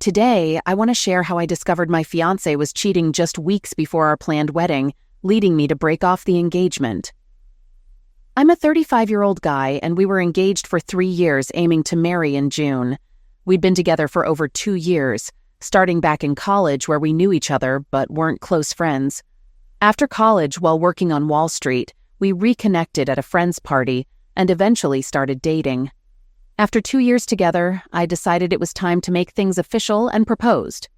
Today, I want to share how I discovered my fiancé was cheating just weeks before our planned wedding, leading me to break off the engagement. I'm a 35-year-old guy, and we were engaged for 3 years, aiming to marry in June. We'd been together for over 2 years, starting back in college where we knew each other but weren't close friends. After college, while working on Wall Street, we reconnected at a friend's party and eventually started dating. After 2 years together, I decided it was time to make things official and proposed.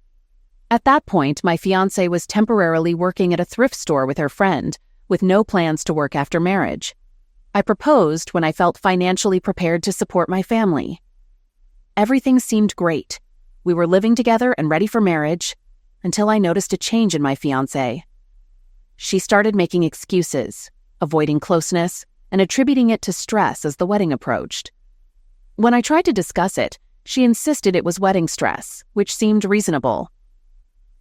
At that point, my fiancée was temporarily working at a thrift store with her friend, with no plans to work after marriage. I proposed when I felt financially prepared to support my family. Everything seemed great. We were living together and ready for marriage, until I noticed a change in my fiancée. She started making excuses, avoiding closeness, and attributing it to stress as the wedding approached. When I tried to discuss it, she insisted it was wedding stress, which seemed reasonable.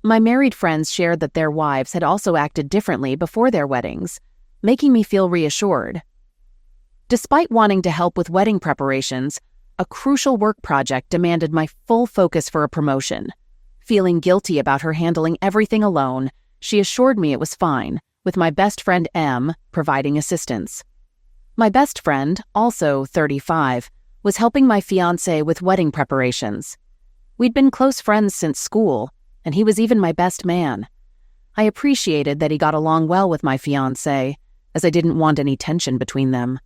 My married friends shared that their wives had also acted differently before their weddings, making me feel reassured. Despite wanting to help with wedding preparations, a crucial work project demanded my full focus for a promotion. Feeling guilty about her handling everything alone, she assured me it was fine, with my best friend M providing assistance. My best friend, also 35, was helping my fiancé with wedding preparations. We'd been close friends since school, and he was even my best man. I appreciated that he got along well with my fiancé, as I didn't want any tension between them.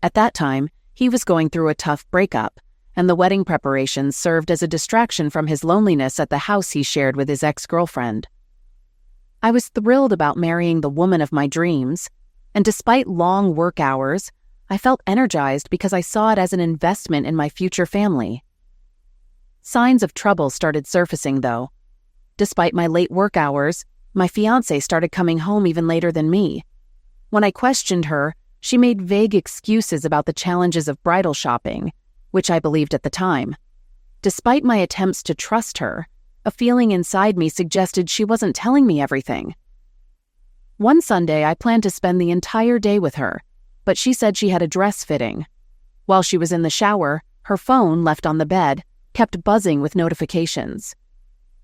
At that time, he was going through a tough breakup, and the wedding preparations served as a distraction from his loneliness at the house he shared with his ex-girlfriend. I was thrilled about marrying the woman of my dreams, and despite long work hours, I felt energized because I saw it as an investment in my future family. Signs of trouble started surfacing, though. Despite my late work hours, my fiancé started coming home even later than me. When I questioned her, she made vague excuses about the challenges of bridal shopping, which I believed at the time. Despite my attempts to trust her, a feeling inside me suggested she wasn't telling me everything. One Sunday, I planned to spend the entire day with her, but she said she had a dress fitting. While she was in the shower, her phone, left on the bed, kept buzzing with notifications.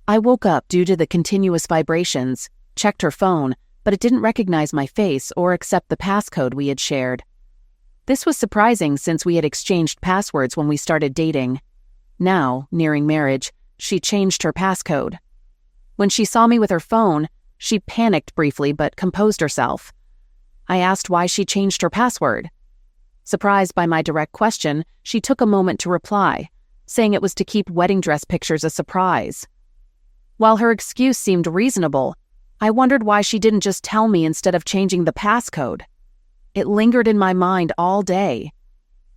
I woke up due to the continuous vibrations, checked her phone, but it didn't recognize my face or accept the passcode we had shared. This was surprising since we had exchanged passwords when we started dating. Now, nearing marriage, she changed her passcode. When she saw me with her phone, she panicked briefly but composed herself. I asked why she changed her password. Surprised by my direct question, she took a moment to reply, saying it was to keep wedding dress pictures a surprise. While her excuse seemed reasonable, I wondered why she didn't just tell me instead of changing the passcode. It lingered in my mind all day.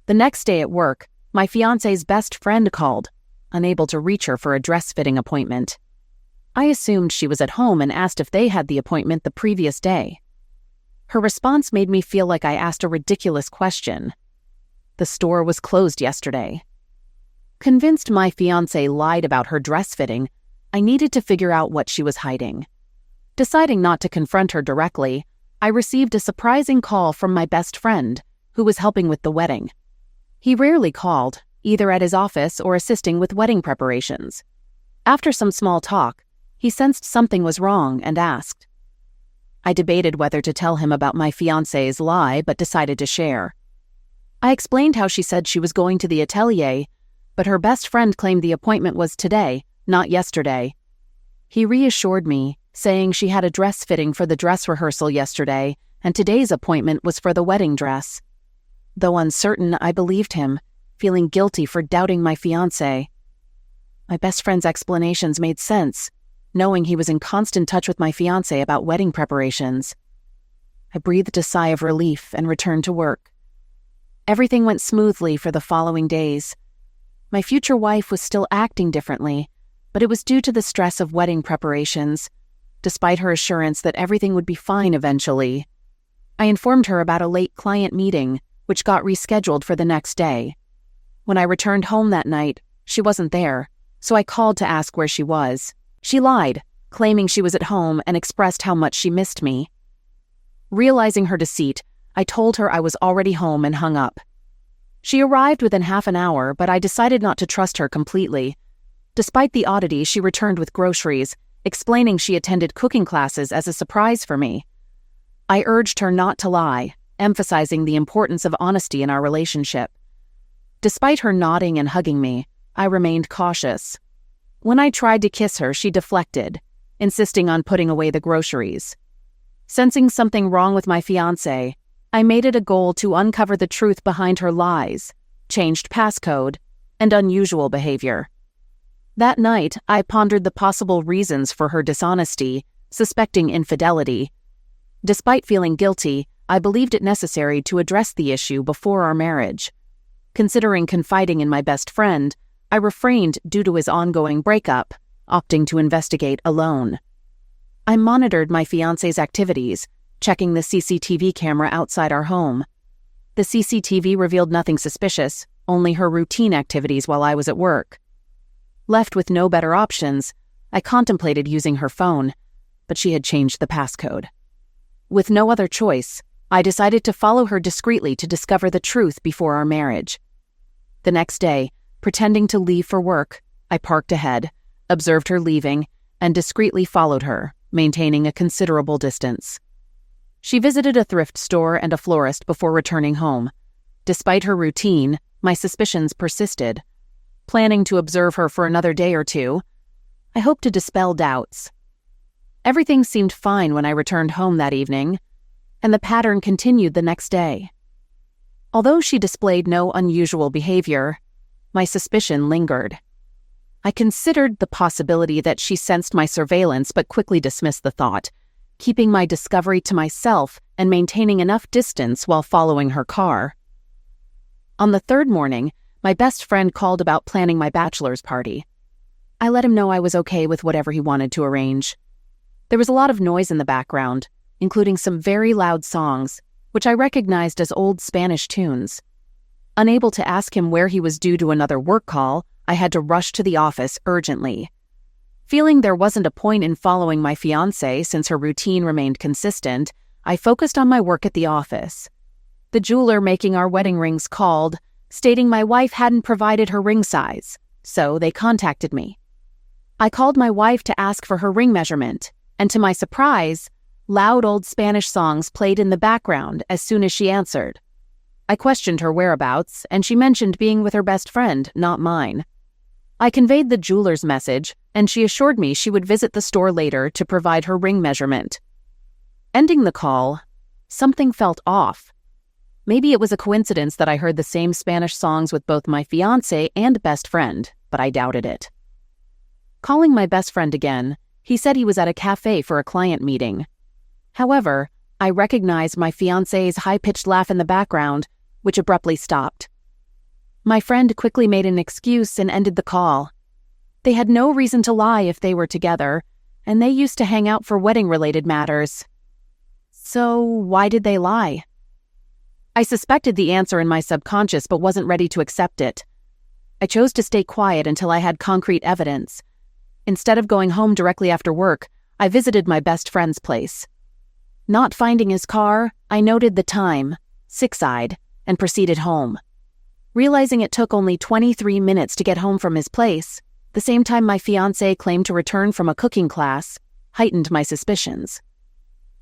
The next day at work, my fiancé's best friend called, unable to reach her for a dress-fitting appointment. I assumed she was at home and asked if they had the appointment the previous day. Her response made me feel like I asked a ridiculous question. The store was closed yesterday. Convinced my fiancé lied about her dress fitting, I needed to figure out what she was hiding. Deciding not to confront her directly, I received a surprising call from my best friend, who was helping with the wedding. He rarely called, either at his office or assisting with wedding preparations. After some small talk, he sensed something was wrong and asked. I debated whether to tell him about my fiancé's lie, but decided to share. I explained how she said she was going to the atelier, but her best friend claimed the appointment was today, not yesterday. He reassured me, saying she had a dress fitting for the dress rehearsal yesterday, and today's appointment was for the wedding dress. Though uncertain, I believed him, feeling guilty for doubting my fiancé. My best friend's explanations made sense, knowing he was in constant touch with my fiancé about wedding preparations. I breathed a sigh of relief and returned to work. Everything went smoothly for the following days. My future wife was still acting differently, but it was due to the stress of wedding preparations, despite her assurance that everything would be fine eventually. I informed her about a late client meeting, which got rescheduled for the next day. When I returned home that night, she wasn't there, so I called to ask where she was. She lied, claiming she was at home and expressed how much she missed me. Realizing her deceit, I told her I was already home and hung up. She arrived within half an hour, but I decided not to trust her completely. Despite the oddity, she returned with groceries, explaining she attended cooking classes as a surprise for me. I urged her not to lie, emphasizing the importance of honesty in our relationship. Despite her nodding and hugging me, I remained cautious. When I tried to kiss her, she deflected, insisting on putting away the groceries. Sensing something wrong with my fiancé, I made it a goal to uncover the truth behind her lies, changed passcode, and unusual behavior. That night, I pondered the possible reasons for her dishonesty, suspecting infidelity. Despite feeling guilty, I believed it necessary to address the issue before our marriage. Considering confiding in my best friend, I refrained due to his ongoing breakup, opting to investigate alone. I monitored my fiancé's activities, checking the CCTV camera outside our home. The CCTV revealed nothing suspicious, only her routine activities while I was at work. Left with no better options, I contemplated using her phone, but she had changed the passcode. With no other choice, I decided to follow her discreetly to discover the truth before our marriage. The next day, pretending to leave for work, I parked ahead, observed her leaving, and discreetly followed her, maintaining a considerable distance. She visited a thrift store and a florist before returning home. Despite her routine, my suspicions persisted. Planning to observe her for another day or two, I hoped to dispel doubts. Everything seemed fine when I returned home that evening, and the pattern continued the next day. Although she displayed no unusual behavior, my suspicion lingered. I considered the possibility that she sensed my surveillance but quickly dismissed the thought, keeping my discovery to myself and maintaining enough distance while following her car. On the third morning, my best friend called about planning my bachelor's party. I let him know I was okay with whatever he wanted to arrange. There was a lot of noise in the background, including some very loud songs, which I recognized as old Spanish tunes. Unable to ask him where he was due to another work call, I had to rush to the office urgently. Feeling there wasn't a point in following my fiancée since her routine remained consistent, I focused on my work at the office. The jeweler making our wedding rings called, stating my wife hadn't provided her ring size, so they contacted me. I called my wife to ask for her ring measurement, and to my surprise, loud old Spanish songs played in the background as soon as she answered. I questioned her whereabouts, and she mentioned being with her best friend, not mine. I conveyed the jeweler's message, and she assured me she would visit the store later to provide her ring measurement. Ending the call, something felt off. Maybe it was a coincidence that I heard the same Spanish songs with both my fiancé and best friend, but I doubted it. Calling my best friend again, he said he was at a cafe for a client meeting. However, I recognized my fiancé's high-pitched laugh in the background, which abruptly stopped. My friend quickly made an excuse and ended the call. They had no reason to lie if they were together, and they used to hang out for wedding-related matters. So why did they lie? I suspected the answer in my subconscious but wasn't ready to accept it. I chose to stay quiet until I had concrete evidence. Instead of going home directly after work, I visited my best friend's place. Not finding his car, I noted the time, sick-eyed, and proceeded home. Realizing it took only 23 minutes to get home from his place, the same time my fiancé claimed to return from a cooking class, heightened my suspicions.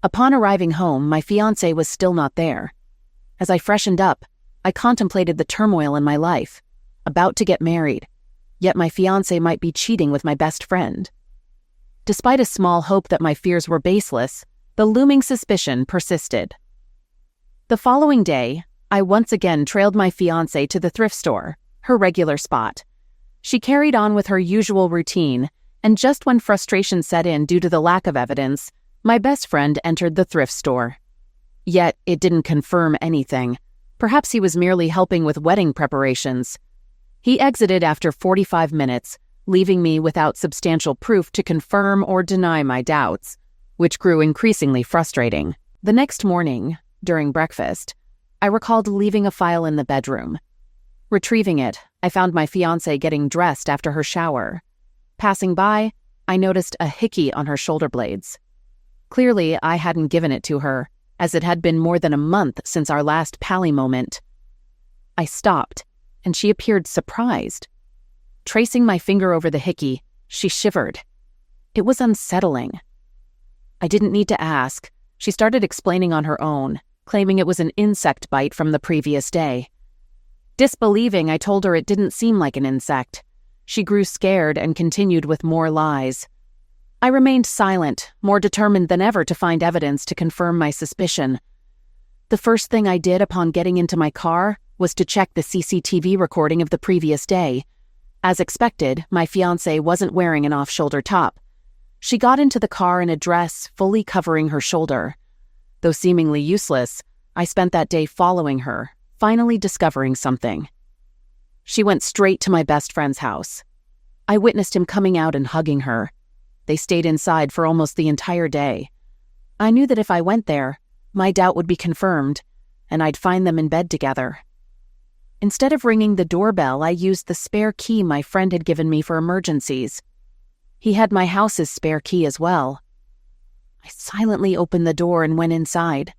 Upon arriving home, my fiancé was still not there. As I freshened up, I contemplated the turmoil in my life, about to get married, yet my fiancé might be cheating with my best friend. Despite a small hope that my fears were baseless, the looming suspicion persisted. The following day, I once again trailed my fiancé to the thrift store, her regular spot. She carried on with her usual routine, and just when frustration set in due to the lack of evidence, my best friend entered the thrift store. Yet, it didn't confirm anything. Perhaps he was merely helping with wedding preparations. He exited after 45 minutes, leaving me without substantial proof to confirm or deny my doubts, which grew increasingly frustrating. The next morning, during breakfast, I recalled leaving a file in the bedroom. Retrieving it, I found my fiancée getting dressed after her shower. Passing by, I noticed a hickey on her shoulder blades. Clearly, I hadn't given it to her, as it had been more than a month since our last pally moment. I stopped, and she appeared surprised. Tracing my finger over the hickey, she shivered. It was unsettling. I didn't need to ask. She started explaining on her own, claiming it was an insect bite from the previous day. Disbelieving, I told her it didn't seem like an insect. She grew scared and continued with more lies. I remained silent, more determined than ever to find evidence to confirm my suspicion. The first thing I did upon getting into my car was to check the CCTV recording of the previous day. As expected, my fiancée wasn't wearing an off-shoulder top. She got into the car in a dress fully covering her shoulder. Though seemingly useless, I spent that day following her, finally discovering something. She went straight to my best friend's house. I witnessed him coming out and hugging her. They stayed inside for almost the entire day. I knew that if I went there, my doubt would be confirmed, and I'd find them in bed together. Instead of ringing the doorbell, I used the spare key my friend had given me for emergencies. He had my house's spare key as well. I silently opened the door and went inside.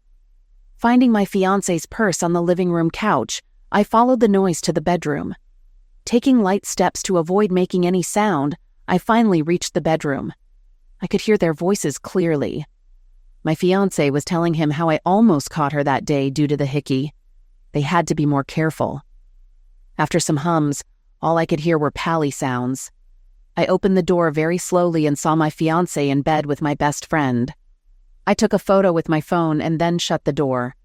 Finding my fiancé's purse on the living room couch, I followed the noise to the bedroom. Taking light steps to avoid making any sound, I finally reached the bedroom. I could hear their voices clearly. My fiancé was telling him how I almost caught her that day due to the hickey. They had to be more careful. After some hums, all I could hear were pally sounds. I opened the door very slowly and saw my fiancé in bed with my best friend. I took a photo with my phone and then shut the door.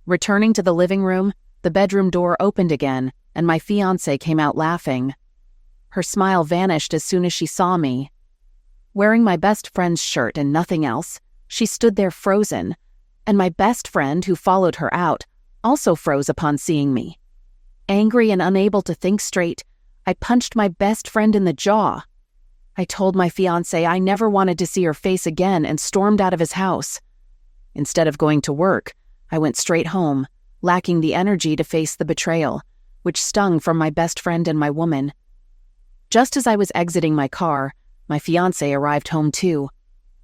Returning to the living room, the bedroom door opened again, and my fiancé came out laughing. Her smile vanished as soon as she saw me. Wearing my best friend's shirt and nothing else, she stood there frozen, and my best friend, who followed her out, also froze upon seeing me. Angry and unable to think straight, I punched my best friend in the jaw. I told my fiancé I never wanted to see her face again and stormed out of his house. Instead of going to work, I went straight home, lacking the energy to face the betrayal, which stung from my best friend and my woman. Just as I was exiting my car, my fiancé arrived home too.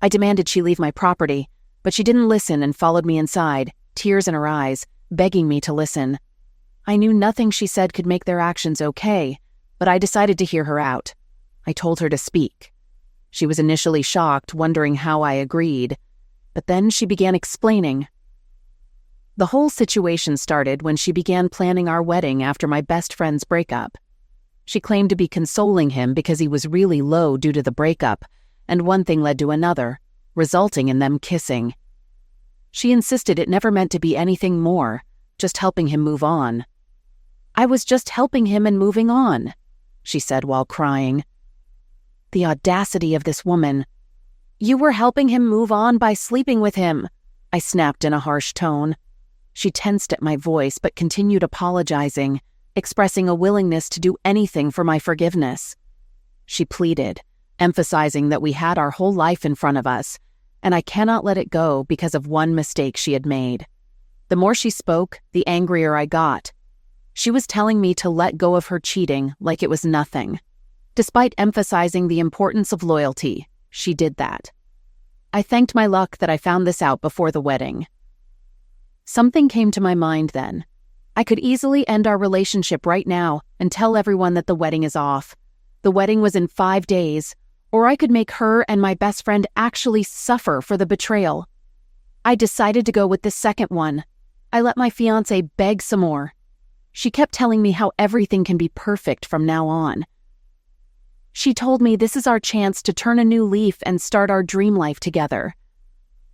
I demanded she leave my property, but she didn't listen and followed me inside, tears in her eyes, begging me to listen. I knew nothing she said could make their actions okay, but I decided to hear her out. I told her to speak. She was initially shocked, wondering how I agreed, but then she began explaining. The whole situation started when she began planning our wedding after my best friend's breakup. She claimed to be consoling him because he was really low due to the breakup, and one thing led to another, resulting in them kissing. She insisted it never meant to be anything more, just helping him move on. I was just helping him and moving on, she said while crying. The audacity of this woman. You were helping him move on by sleeping with him, I snapped in a harsh tone. She tensed at my voice but continued apologizing, expressing a willingness to do anything for my forgiveness. She pleaded, emphasizing that we had our whole life in front of us, and I cannot let it go because of one mistake she had made. The more she spoke, the angrier I got. She was telling me to let go of her cheating like it was nothing. Despite emphasizing the importance of loyalty, she did that. I thanked my luck that I found this out before the wedding. Something came to my mind then. I could easily end our relationship right now and tell everyone that the wedding is off. The wedding was in 5 days, or I could make her and my best friend actually suffer for the betrayal. I decided to go with the second one. I let my fiancé beg some more. She kept telling me how everything can be perfect from now on. She told me this is our chance to turn a new leaf and start our dream life together.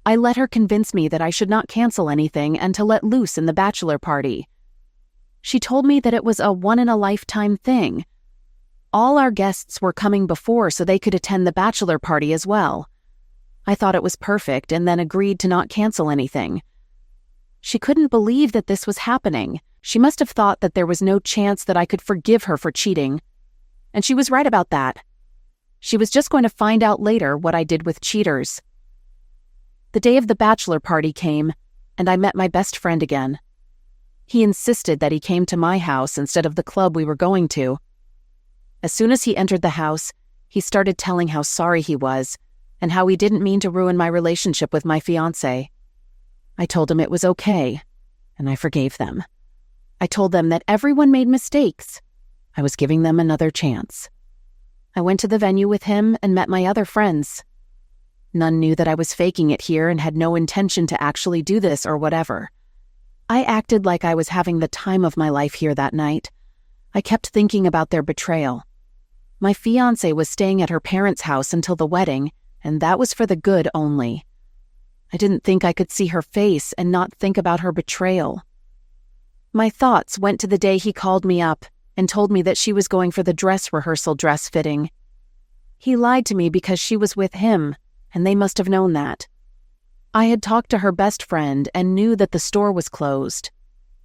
I let her convince me that I should not cancel anything and to let loose in the bachelor party. She told me that it was a one-in-a-lifetime thing. All our guests were coming before so they could attend the bachelor party as well. I thought it was perfect and then agreed to not cancel anything. She couldn't believe that this was happening. She must have thought that there was no chance that I could forgive her for cheating. And she was right about that. She was just going to find out later what I did with cheaters. The day of the bachelor party came, and I met my best friend again. He insisted that he came to my house instead of the club we were going to. As soon as he entered the house, he started telling how sorry he was and how he didn't mean to ruin my relationship with my fiancé. I told him it was okay, and I forgave them. I told them that everyone made mistakes. I was giving them another chance. I went to the venue with him and met my other friends. None knew that I was faking it here and had no intention to actually do this or whatever. I acted like I was having the time of my life here that night. I kept thinking about their betrayal. My fiancée was staying at her parents' house until the wedding, and that was for the good only. I didn't think I could see her face and not think about her betrayal. My thoughts went to the day he called me up and told me that she was going for the dress rehearsal dress fitting. He lied to me because she was with him, and they must have known that. I had talked to her best friend and knew that the store was closed.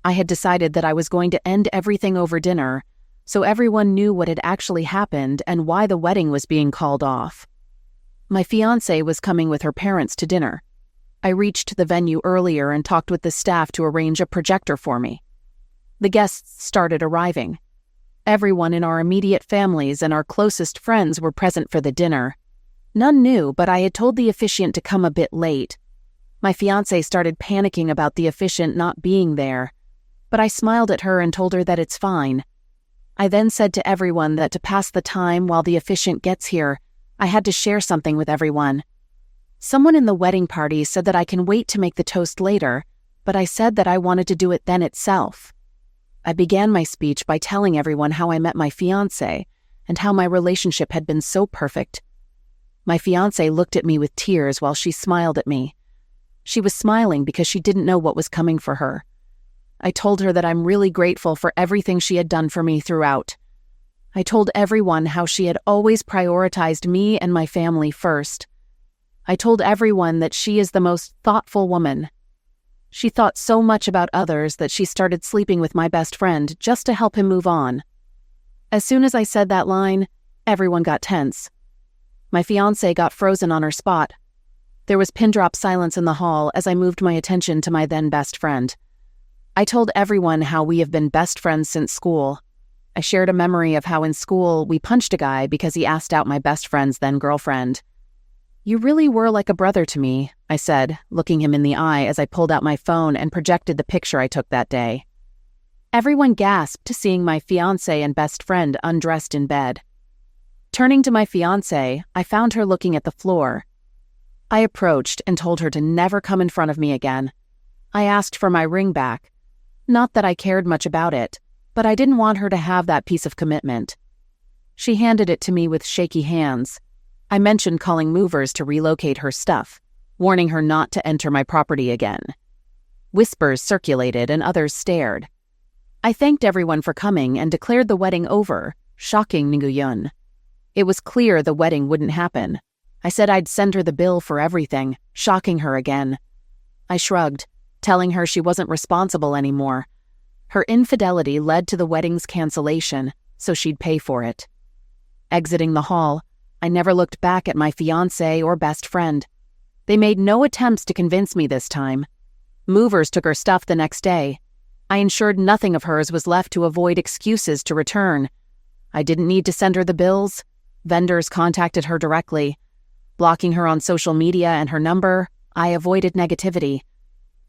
I had decided that I was going to end everything over dinner, so everyone knew what had actually happened and why the wedding was being called off. My fiancée was coming with her parents to dinner. I reached the venue earlier and talked with the staff to arrange a projector for me. The guests started arriving. Everyone in our immediate families and our closest friends were present for the dinner. None knew, but I had told the officiant to come a bit late. My fiancée started panicking about the officiant not being there, but I smiled at her and told her that it's fine. I then said to everyone that to pass the time while the officiant gets here, I had to share something with everyone. Someone in the wedding party said that I can wait to make the toast later, but I said that I wanted to do it then itself. I began my speech by telling everyone how I met my fiancé and how my relationship had been so perfect. My fiancé looked at me with tears while she smiled at me. She was smiling because she didn't know what was coming for her. I told her that I'm really grateful for everything she had done for me throughout. I told everyone how she had always prioritized me and my family first. I told everyone that she is the most thoughtful woman. She thought so much about others that she started sleeping with my best friend just to help him move on. As soon as I said that line, everyone got tense. My fiancée got frozen on her spot. There was pin-drop silence in the hall as I moved my attention to my then best friend. I told everyone how we have been best friends since school. I shared a memory of how in school we punched a guy because he asked out my best friend's then girlfriend. "You really were like a brother to me," I said, looking him in the eye as I pulled out my phone and projected the picture I took that day. Everyone gasped, seeing my fiancé and best friend undressed in bed. Turning to my fiancé, I found her looking at the floor. I approached and told her to never come in front of me again. I asked for my ring back. Not that I cared much about it, but I didn't want her to have that piece of commitment. She handed it to me with shaky hands. I mentioned calling movers to relocate her stuff, warning her not to enter my property again. Whispers circulated and others stared. I thanked everyone for coming and declared the wedding over, shocking Nguyen. It was clear the wedding wouldn't happen. I said I'd send her the bill for everything, shocking her again. I shrugged, telling her she wasn't responsible anymore. Her infidelity led to the wedding's cancellation, so she'd pay for it. Exiting the hall, I never looked back at my fiancé or best friend. They made no attempts to convince me this time. Movers took her stuff the next day. I ensured nothing of hers was left to avoid excuses to return. I didn't need to send her the bills. Vendors contacted her directly. Blocking her on social media and her number, I avoided negativity.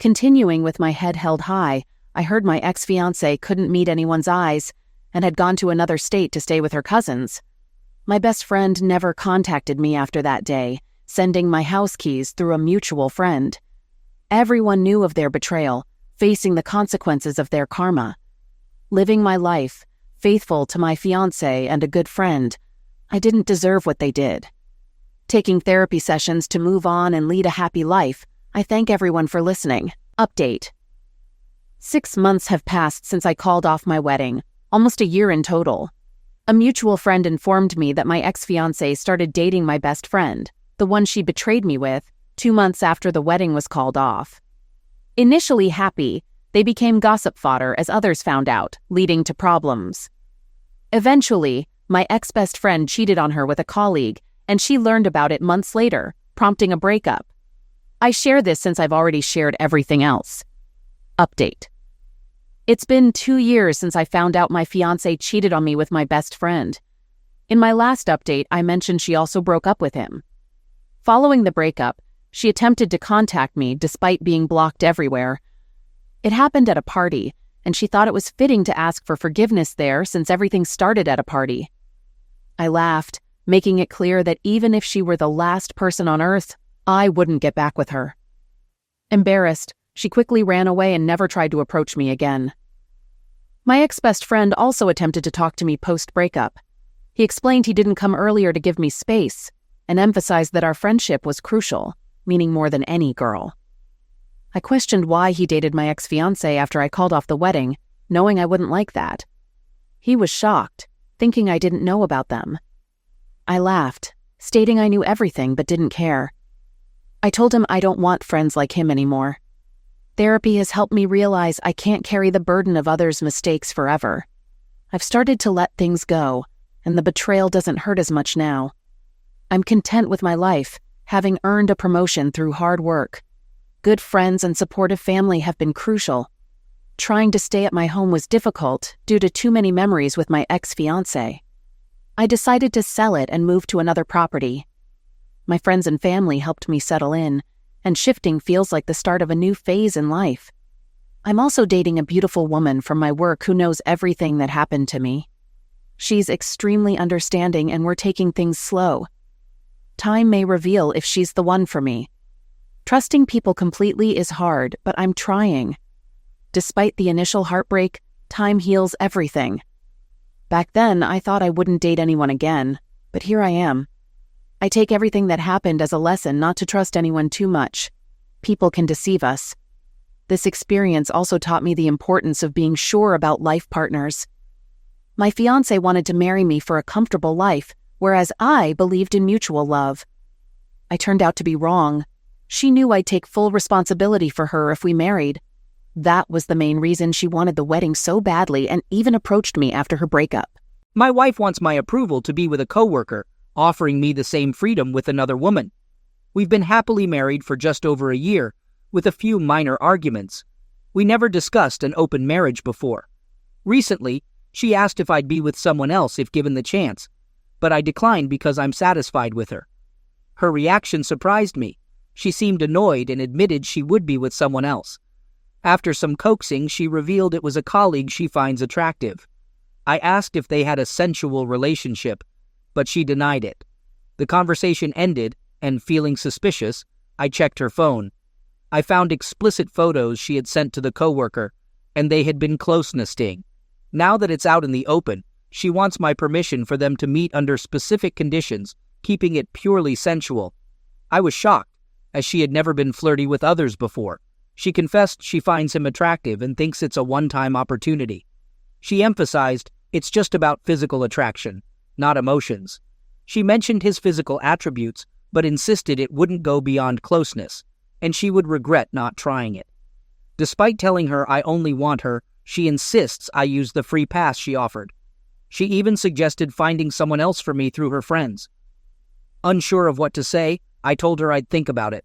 Continuing with my head held high, I heard my ex-fiancé couldn't meet anyone's eyes and had gone to another state to stay with her cousins. My best friend never contacted me after that day, sending my house keys through a mutual friend. Everyone knew of their betrayal, facing the consequences of their karma. Living my life, faithful to my fiancé and a good friend, I didn't deserve what they did. Taking therapy sessions to move on and lead a happy life, I thank everyone for listening. Update. 6 months have passed since I called off my wedding, almost a year in total. A mutual friend informed me that my ex-fiancé started dating my best friend, the one she betrayed me with, 2 months after the wedding was called off. Initially happy, they became gossip fodder as others found out, leading to problems. Eventually, my ex-best friend cheated on her with a colleague, and she learned about it months later, prompting a breakup. I share this since I've already shared everything else. Update. It's been 2 years since I found out my fiancé cheated on me with my best friend. In my last update, I mentioned she also broke up with him. Following the breakup, she attempted to contact me despite being blocked everywhere. It happened at a party, and she thought it was fitting to ask for forgiveness there since everything started at a party. I laughed, making it clear that even if she were the last person on earth, I wouldn't get back with her. Embarrassed, she quickly ran away and never tried to approach me again. My ex-best friend also attempted to talk to me post-breakup. He explained he didn't come earlier to give me space and emphasized that our friendship was crucial, meaning more than any girl. I questioned why he dated my ex-fiancé after I called off the wedding, knowing I wouldn't like that. He was shocked, thinking I didn't know about them. I laughed, stating I knew everything but didn't care. I told him I don't want friends like him anymore. Therapy has helped me realize I can't carry the burden of others' mistakes forever. I've started to let things go, and the betrayal doesn't hurt as much now. I'm content with my life, having earned a promotion through hard work. Good friends and supportive family have been crucial. Trying to stay at my home was difficult due to too many memories with my ex-fiancé. I decided to sell it and move to another property. My friends and family helped me settle in, and shifting feels like the start of a new phase in life. I'm also dating a beautiful woman from my work who knows everything that happened to me. She's extremely understanding and we're taking things slow. Time may reveal if she's the one for me. Trusting people completely is hard, but I'm trying. Despite the initial heartbreak, time heals everything. Back then, I thought I wouldn't date anyone again, but here I am. I take everything that happened as a lesson not to trust anyone too much. People can deceive us. This experience also taught me the importance of being sure about life partners. My fiancé wanted to marry me for a comfortable life, whereas I believed in mutual love. I turned out to be wrong. She knew I'd take full responsibility for her if we married. That was the main reason she wanted the wedding so badly and even approached me after her breakup. My wife wants my approval to be with a coworker, offering me the same freedom with another woman. We've been happily married for just over a year, with a few minor arguments. We never discussed an open marriage before. Recently, she asked if I'd be with someone else if given the chance, but I declined because I'm satisfied with her. Her reaction surprised me. She seemed annoyed and admitted she would be with someone else. After some coaxing, she revealed it was a colleague she finds attractive. I asked if they had a sensual relationship, but she denied it. The conversation ended, and feeling suspicious, I checked her phone. I found explicit photos she had sent to the coworker, and they had been closeness-ing. Now that it's out in the open, she wants my permission for them to meet under specific conditions, keeping it purely sensual. I was shocked, as she had never been flirty with others before. She confessed she finds him attractive and thinks it's a one-time opportunity. She emphasized it's just about physical attraction, not emotions. She mentioned his physical attributes, but insisted it wouldn't go beyond closeness, and she would regret not trying it. Despite telling her I only want her, she insists I use the free pass she offered. She even suggested finding someone else for me through her friends. Unsure of what to say, I told her I'd think about it.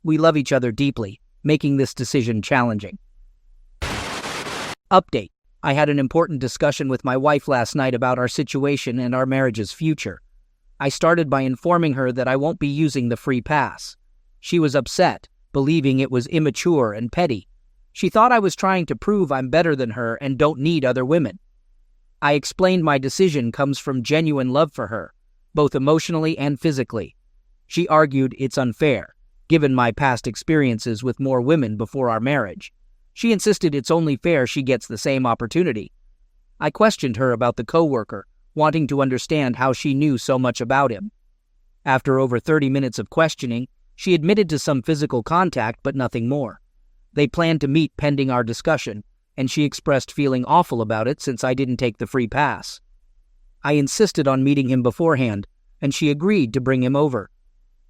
We love each other deeply, making this decision challenging. Update. I had an important discussion with my wife last night about our situation and our marriage's future. I started by informing her that I won't be using the free pass. She was upset, believing it was immature and petty. She thought I was trying to prove I'm better than her and don't need other women. I explained my decision comes from genuine love for her, both emotionally and physically. She argued it's unfair, given my past experiences with more women before our marriage. She insisted it's only fair she gets the same opportunity. I questioned her about the coworker, wanting to understand how she knew so much about him. After over 30 minutes of questioning, she admitted to some physical contact but nothing more. They planned to meet pending our discussion, and she expressed feeling awful about it since I didn't take the free pass. I insisted on meeting him beforehand, and she agreed to bring him over.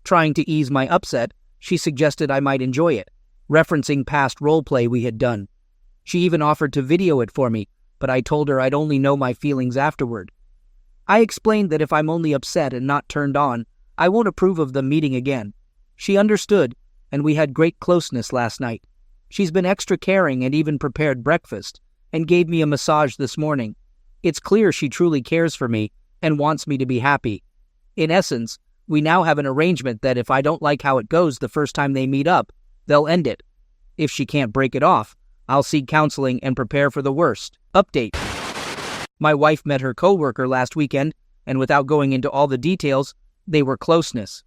Trying to ease my upset, she suggested I might enjoy it, referencing past role-play we had done. She even offered to video it for me, but I told her I'd only know my feelings afterward. I explained that if I'm only upset and not turned on, I won't approve of them meeting again. She understood, and we had great closeness last night. She's been extra caring and even prepared breakfast, and gave me a massage this morning. It's clear she truly cares for me and wants me to be happy. In essence, we now have an arrangement that if I don't like how it goes the first time they meet up, they'll end it. If she can't break it off, I'll seek counseling and prepare for the worst. Update. My wife met her coworker last weekend, and without going into all the details, they were closeness.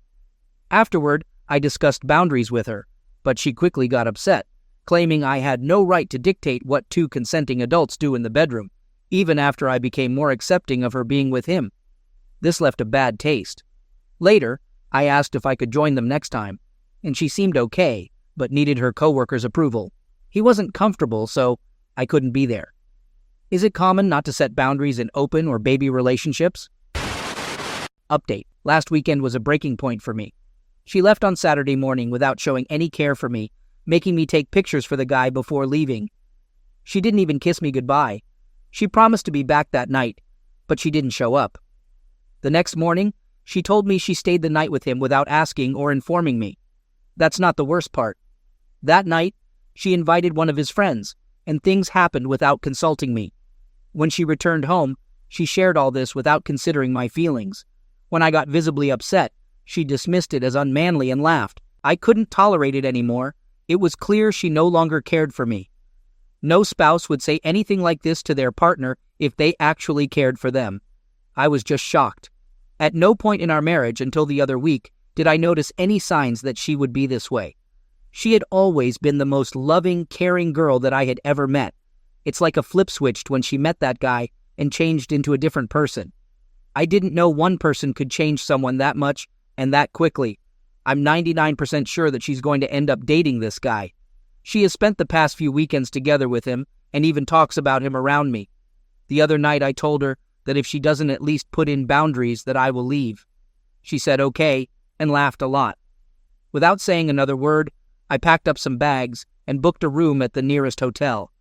Afterward, I discussed boundaries with her, but she quickly got upset, claiming I had no right to dictate what two consenting adults do in the bedroom, even after I became more accepting of her being with him. This left a bad taste. Later, I asked if I could join them next time, and she seemed okay, but needed her coworker's approval. He wasn't comfortable, so I couldn't be there. Is it common not to set boundaries in open or baby relationships? Update. Last weekend was a breaking point for me. She left on Saturday morning without showing any care for me, making me take pictures for the guy before leaving. She didn't even kiss me goodbye. She promised to be back that night, but she didn't show up. The next morning, she told me she stayed the night with him without asking or informing me. That's not the worst part. That night, she invited one of his friends, and things happened without consulting me. When she returned home, she shared all this without considering my feelings. When I got visibly upset, she dismissed it as unmanly and laughed. I couldn't tolerate it anymore. It was clear she no longer cared for me. No spouse would say anything like this to their partner if they actually cared for them. I was just shocked. At no point in our marriage until the other week did I notice any signs that she would be this way. She had always been the most loving, caring girl that I had ever met. It's like a flip switched when she met that guy and changed into a different person. I didn't know one person could change someone that much and that quickly. I'm 99% sure that she's going to end up dating this guy. She has spent the past few weekends together with him and even talks about him around me. The other night I told her that if she doesn't at least put in boundaries that I will leave. She said okay and laughed a lot. Without saying another word, I packed up some bags and booked a room at the nearest hotel.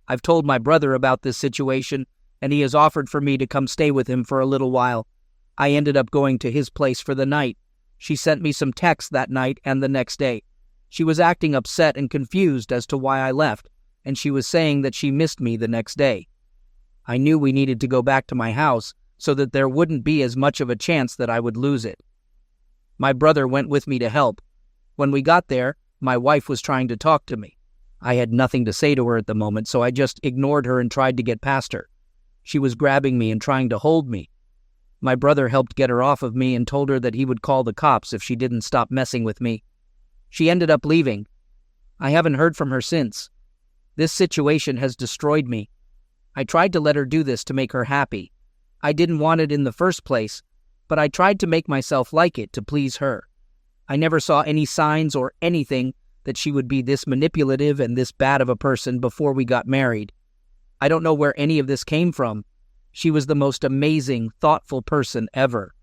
I've told my brother about this situation, and he has offered for me to come stay with him for a little while. I ended up going to his place for the night. She sent me some texts that night and the next day. She was acting upset and confused as to why I left, and she was saying that she missed me the next day. I knew we needed to go back to my house so that there wouldn't be as much of a chance that I would lose it. My brother went with me to help. When we got there, my wife was trying to talk to me. I had nothing to say to her at the moment, so I just ignored her and tried to get past her. She was grabbing me and trying to hold me. My brother helped get her off of me and told her that he would call the cops if she didn't stop messing with me. She ended up leaving. I haven't heard from her since. This situation has destroyed me. I tried to let her do this to make her happy. I didn't want it in the first place, but I tried to make myself like it to please her. I never saw any signs or anything that she would be this manipulative and this bad of a person before we got married. I don't know where any of this came from. She was the most amazing, thoughtful person ever.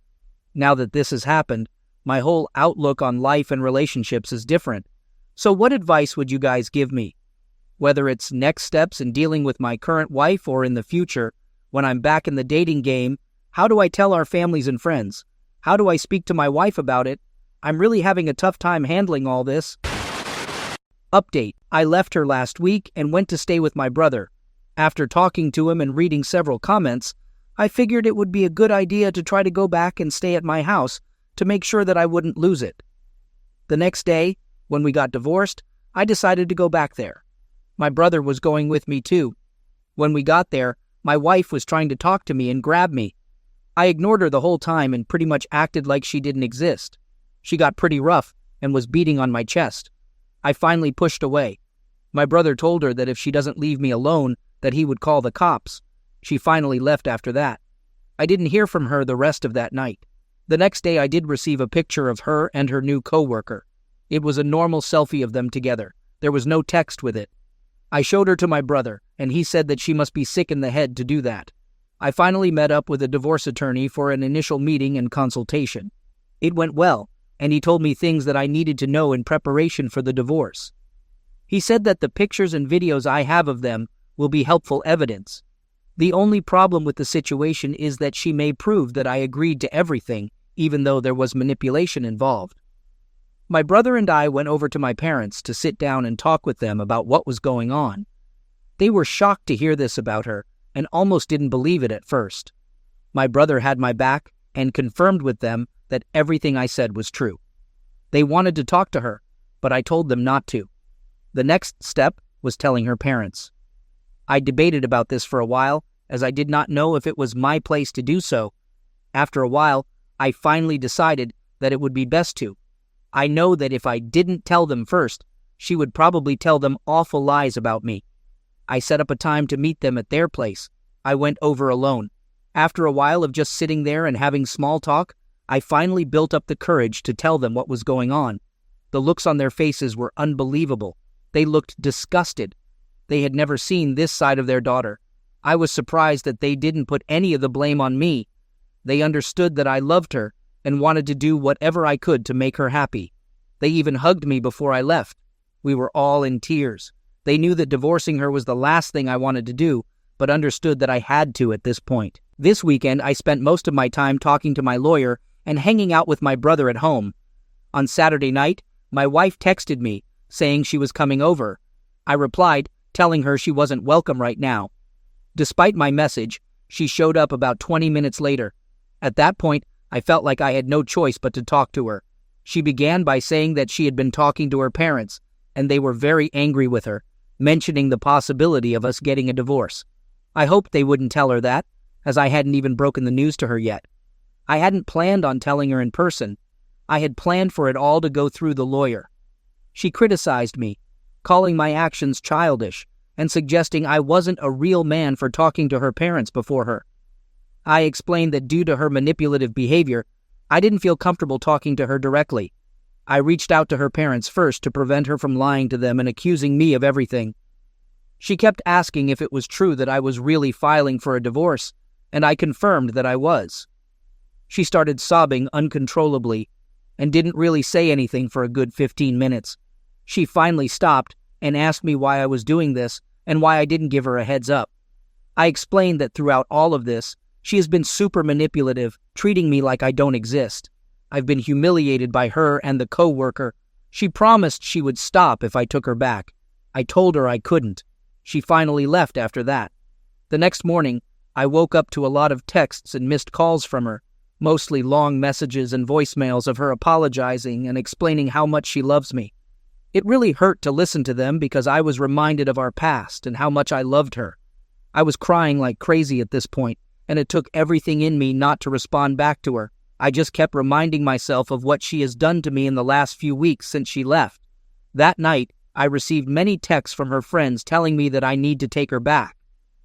Now that this has happened, my whole outlook on life and relationships is different. So what advice would you guys give me? Whether it's next steps in dealing with my current wife or in the future, when I'm back in the dating game, how do I tell our families and friends? How do I speak to my wife about it? I'm really having a tough time handling all this. Update. I left her last week and went to stay with my brother. After talking to him and reading several comments, I figured it would be a good idea to try to go back and stay at my house to make sure that I wouldn't lose it. The next day, when we got divorced, I decided to go back there. My brother was going with me too. When we got there, my wife was trying to talk to me and grab me. I ignored her the whole time and pretty much acted like she didn't exist. She got pretty rough and was beating on my chest. I finally pushed away. My brother told her that if she doesn't leave me alone, that he would call the cops. She finally left after that. I didn't hear from her the rest of that night. The next day I did receive a picture of her and her new coworker. It was a normal selfie of them together. There was no text with it. I showed her to my brother, and he said that she must be sick in the head to do that. I finally met up with a divorce attorney for an initial meeting and consultation. It went well, and he told me things that I needed to know in preparation for the divorce. He said that the pictures and videos I have of them will be helpful evidence. The only problem with the situation is that she may prove that I agreed to everything, even though there was manipulation involved. My brother and I went over to my parents to sit down and talk with them about what was going on. They were shocked to hear this about her and almost didn't believe it at first. My brother had my back and confirmed with them that everything I said was true. They wanted to talk to her, but I told them not to. The next step was telling her parents. I debated about this for a while, as I did not know if it was my place to do so. After a while, I finally decided that it would be best to. I know that if I didn't tell them first, she would probably tell them awful lies about me. I set up a time to meet them at their place. I went over alone. After a while of just sitting there and having small talk, I finally built up the courage to tell them what was going on. The looks on their faces were unbelievable. They looked disgusted. They had never seen this side of their daughter. I was surprised that they didn't put any of the blame on me. They understood that I loved her and wanted to do whatever I could to make her happy. They even hugged me before I left. We were all in tears. They knew that divorcing her was the last thing I wanted to do, but understood that I had to at this point. This weekend, I spent most of my time talking to my lawyer and hanging out with my brother at home. On Saturday night, my wife texted me, saying she was coming over. I replied, telling her she wasn't welcome right now. Despite my message, she showed up about 20 minutes later. At that point, I felt like I had no choice but to talk to her. She began by saying that she had been talking to her parents, and they were very angry with her, mentioning the possibility of us getting a divorce. I hoped they wouldn't tell her that, as I hadn't even broken the news to her yet. I hadn't planned on telling her in person. I had planned for it all to go through the lawyer. She criticized me, calling my actions childish, and suggesting I wasn't a real man for talking to her parents before her. I explained that due to her manipulative behavior, I didn't feel comfortable talking to her directly. I reached out to her parents first to prevent her from lying to them and accusing me of everything. She kept asking if it was true that I was really filing for a divorce, and I confirmed that I was. She started sobbing uncontrollably and didn't really say anything for a good 15 minutes. She finally stopped and asked me why I was doing this and why I didn't give her a heads up. I explained that throughout all of this, she has been super manipulative, treating me like I don't exist. I've been humiliated by her and the co-worker. She promised she would stop if I took her back. I told her I couldn't. She finally left after that. The next morning, I woke up to a lot of texts and missed calls from her, mostly long messages and voicemails of her apologizing and explaining how much she loves me. It really hurt to listen to them because I was reminded of our past and how much I loved her. I was crying like crazy at this point, and it took everything in me not to respond back to her. I just kept reminding myself of what she has done to me in the last few weeks since she left. That night, I received many texts from her friends telling me that I need to take her back.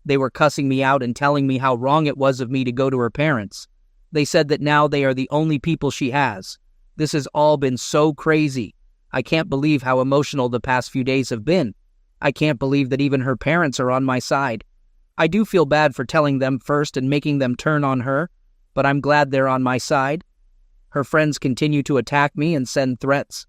They were cussing me out and telling me how wrong it was of me to go to her parents. They said that now they are the only people she has. This has all been so crazy. I can't believe how emotional the past few days have been. I can't believe that even her parents are on my side. I do feel bad for telling them first and making them turn on her, but I'm glad they're on my side. Her friends continue to attack me and send threats.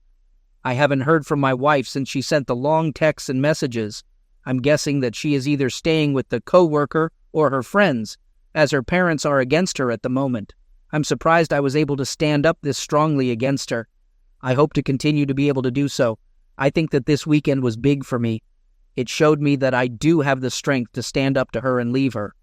I haven't heard from my wife since she sent the long texts and messages. I'm guessing that she is either staying with the co-worker or her friends, as her parents are against her at the moment. I'm surprised I was able to stand up this strongly against her. I hope to continue to be able to do so. I think that this weekend was big for me. It showed me that I do have the strength to stand up to her and leave her.